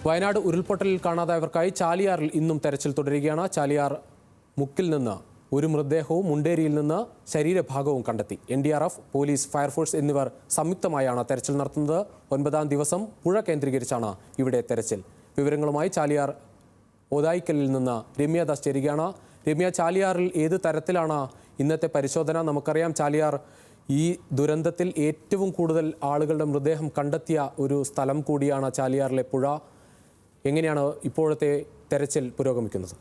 വയനാട് ഉരുൾപൊട്ടലിൽ കാണാതായവർക്കായി ചാലിയാറിൽ ഇന്നും തെരച്ചിൽ തുടരുകയാണ്. ചാലിയാർ മുക്കിൽ നിന്ന് ഒരു മൃതദേഹവും മുണ്ടേരിയിൽ നിന്ന് ശരീരഭാഗവും കണ്ടെത്തി. NDRF, പോലീസ്, ഫയർഫോഴ്സ് എന്നിവർ സംയുക്തമായാണ് തെരച്ചിൽ നടത്തുന്നത്. 9ാം ദിവസം പുഴ കേന്ദ്രീകരിച്ചാണ് ഇവിടെ തെരച്ചിൽ. വിവരങ്ങളുമായി ചാലിയാർ ഓതായിക്കലിൽ നിന്ന് രമ്യ ദാസ് ചേരുകയാണ്. രമ്യ, ചാലിയാറിൽ ഏത് തരത്തിലാണ് ഇന്നത്തെ പരിശോധന? നമുക്കറിയാം ചാലിയാർ ഈ ദുരന്തത്തിൽ ഏറ്റവും കൂടുതൽ ആളുകളുടെ മൃതദേഹം കണ്ടെത്തിയ ഒരു സ്ഥലം കൂടിയാണ് ചാലിയാറിലെ പുഴ. എങ്ങനെയാണ് ഇപ്പോഴത്തെ തെരച്ചിൽ പുരോഗമിക്കുന്നത്?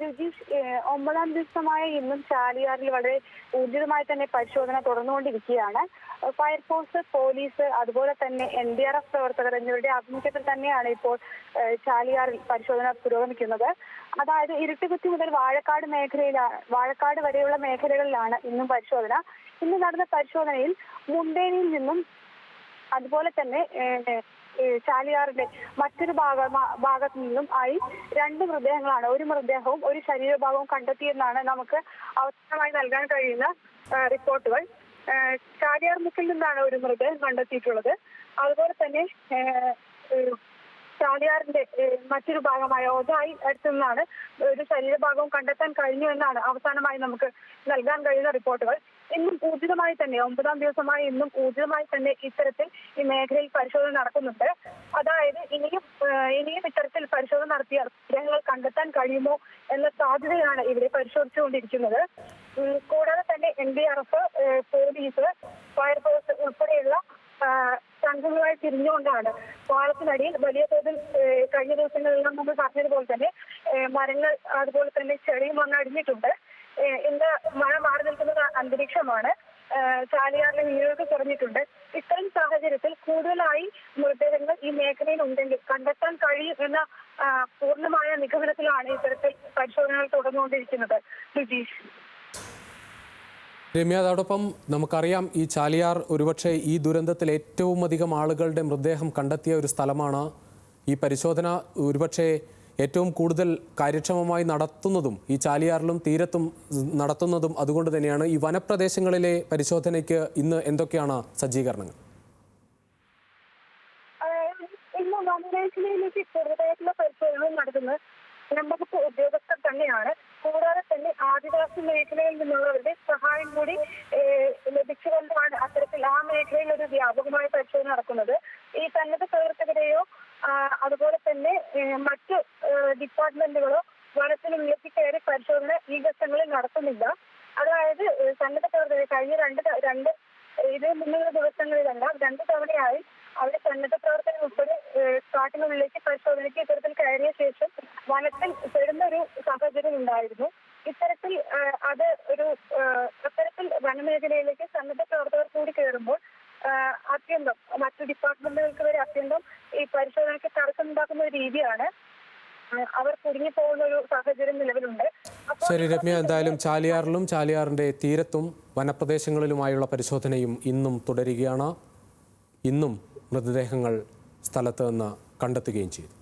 രുചീഷ്, 9ാം ദിവസമായ ഇന്നും ചാലിയാറിൽ വളരെ ഊർജിതമായി തന്നെ പരിശോധന തുടർന്നുകൊണ്ടിരിക്കുകയാണ്. ഫയർഫോഴ്സ്, പോലീസ്, അതുപോലെ തന്നെ NDRF പ്രവർത്തകർ എന്നിവരുടെ ആഭിമുഖ്യത്തിൽ തന്നെയാണ് ഇപ്പോൾ ചാലിയാറിൽ പരിശോധന പുരോഗമിക്കുന്നത്. അതായത് ഇരുട്ടുകുത്തി മുതൽ വാഴക്കാട് വരെയുള്ള മേഖലകളിലാണ് ഇന്നും പരിശോധന. ഇന്ന് നടന്ന പരിശോധനയിൽ മുണ്ടേരിയിൽ നിന്നും അതുപോലെ തന്നെ ചാലിയാറിന്റെ മറ്റൊരു ഭാഗത്തു നിന്നും ആയി 2 മൃതദേഹങ്ങളാണ്, ഒരു മൃതദേഹവും ഒരു ശരീരഭാഗവും കണ്ടെത്തിയെന്നാണ് നമുക്ക് അവസാനമായി നൽകാൻ കഴിയുന്ന റിപ്പോർട്ടുകൾ. ചാലിയാർ മുക്കിൽ നിന്നാണ് ഒരു മൃതദേഹം കണ്ടെത്തിയിട്ടുള്ളത്. അതുപോലെ തന്നെ ചാലിയാറിന്റെ മറ്റൊരു ഭാഗമായ ഓതായി അടുത്തു നിന്നാണ് ഒരു ശരീരഭാഗവും കണ്ടെത്താൻ കഴിഞ്ഞു എന്നാണ് അവസാനമായി നമുക്ക് നൽകാൻ കഴിയുന്ന റിപ്പോർട്ടുകൾ. ഇന്നും ഊർജിതമായി തന്നെ 9ാം ദിവസമായി ഇന്നും ഊർജിതമായി തന്നെ ഇത്തരത്തിൽ ഈ മേഖലയിൽ പരിശോധന നടക്കുന്നുണ്ട്. അതായത് ഇനിയും ഇത്തരത്തിൽ പരിശോധന നടത്തിയാൽ മൃതദേഹങ്ങൾ കണ്ടെത്താൻ കഴിയുമോ എന്ന സാധ്യതയാണ് ഇവിടെ പരിശോധിച്ചുകൊണ്ടിരിക്കുന്നത്. കൂടാതെ തന്നെ NDRF, പോലീസ്, ഫയർഫോഴ്സ് ഉൾപ്പെടെയുള്ള സംഘങ്ങളായി തിരിഞ്ഞുകൊണ്ടാണ് പാളത്തിനടിയിൽ വലിയ തോതിൽ കഴിഞ്ഞ ദിവസങ്ങളെല്ലാം നമ്മൾ പറഞ്ഞതുപോലെ തന്നെ മരങ്ങൾ അതുപോലെ തന്നെ ചെളിയും വന്ന് അടിഞ്ഞിട്ടുണ്ട്. ഇന്ന് മഴ മാറി നിൽക്കുന്ന അന്തരീക്ഷമാണ്. ചാലിയാറിലെ നീരൊഴുക്ക് കുറഞ്ഞിട്ടുണ്ട്. ഇത്തരം സാഹചര്യത്തിൽ കൂടുതലായി മൃതദേഹങ്ങൾ ഈ മേഖലയിൽ ഉണ്ടെങ്കിൽ കണ്ടെത്താൻ കഴിയും എന്ന പൂർണ്ണമായ നിഗമനത്തിലാണ് ഇത്തരത്തിൽ പരിശോധനകൾ തുടർന്നുകൊണ്ടിരിക്കുന്നത്. സുജീഷ്. രമ്യ, അതോടൊപ്പം നമുക്കറിയാം ഈ ചാലിയാർ ഒരുപക്ഷെ ഈ ദുരന്തത്തിൽ ഏറ്റവും അധികം ആളുകളുടെ മൃതദേഹം കണ്ടെത്തിയ ഒരു സ്ഥലമാണ്. ഈ പരിശോധന ഒരുപക്ഷെ ഏറ്റവും കൂടുതൽ കാര്യക്ഷമമായി നടത്തുന്നതും ഈ ചാലിയാറിലും തീരത്തും നടത്തുന്നതും അതുകൊണ്ട് തന്നെയാണ്. ഈ വനപ്രദേശങ്ങളിലെ പരിശോധനയ്ക്ക് ഇന്ന് എന്തൊക്കെയാണ് സജ്ജീകരണങ്ങൾ? ഇന്ന് വനമേഖലയിലേക്ക് ചെറുതായിട്ടുള്ള പരിശോധന നടത്തുന്നത് വനംവകുപ്പ് ഉദ്യോഗസ്ഥർ തന്നെയാണ്. കൂടാതെ തന്നെ ആദിവാസി മേഖലയിൽ നിന്നുള്ളവരുടെ സഹായം കൂടി ലഭിച്ചുകൊണ്ടാണ് അത്തരത്തിൽ ആ മേഖലയിൽ ഒരു വ്യാപകമായ പരിശോധന നടക്കുന്നത്. ഈ സന്നദ്ധ പ്രവർത്തകരെയോ അതുപോലെ തന്നെ മറ്റ് ഡിപ്പാർട്ട്മെന്റുകളോ വനത്തിനുള്ളിലേക്ക് കയറി പരിശോധന ഈ ഘട്ടങ്ങളിൽ നടത്തുന്നില്ല. അതായത് സന്നദ്ധ പ്രവർത്തകർ കഴിഞ്ഞ ഇതിന് മുന്നുള്ള ദിവസങ്ങളിലെല്ലാം 2 തവണയായി അവിടെ സന്നദ്ധ പ്രവർത്തകർ ഉൾപ്പെടെ കാട്ടിനുള്ളിലേക്ക് പരിശോധനയ്ക്ക് ഇത്തരത്തിൽ കയറിയ ശേഷം വനത്തിൽ പെടുന്ന ഒരു സാഹചര്യം ഉണ്ടായിരുന്നു. ഇത്തരത്തിൽ അത്തരത്തിൽ വനമേഖലയിലേക്ക് സന്നദ്ധ പ്രവർത്തകർ കൂടി കയറുമ്പോൾ അത്യന്തം മറ്റു ഡിപ്പാർട്ട്മെന്റുകൾക്ക് വരെ അത്യന്തം ഈ പരിശോധനയ്ക്ക് തടസ്സമുണ്ടാക്കുന്ന ഒരു രീതിയാണ്. അവർ കുടുങ്ങി പോകുന്ന ഒരു സാഹചര്യം നിലവിലുണ്ട്. ശരി രമ്യ, എന്തായാലും ചാലിയാറിലും ചാലിയാറിന്റെ തീരത്തും വനപ്രദേശങ്ങളിലുമായുള്ള പരിശോധനയും ഇന്നും തുടരുകയാണ്. ഇന്നും മൃതദേഹങ്ങൾ സ്ഥലത്ത് നിന്ന് കണ്ടെത്തുകയും ചെയ്തു.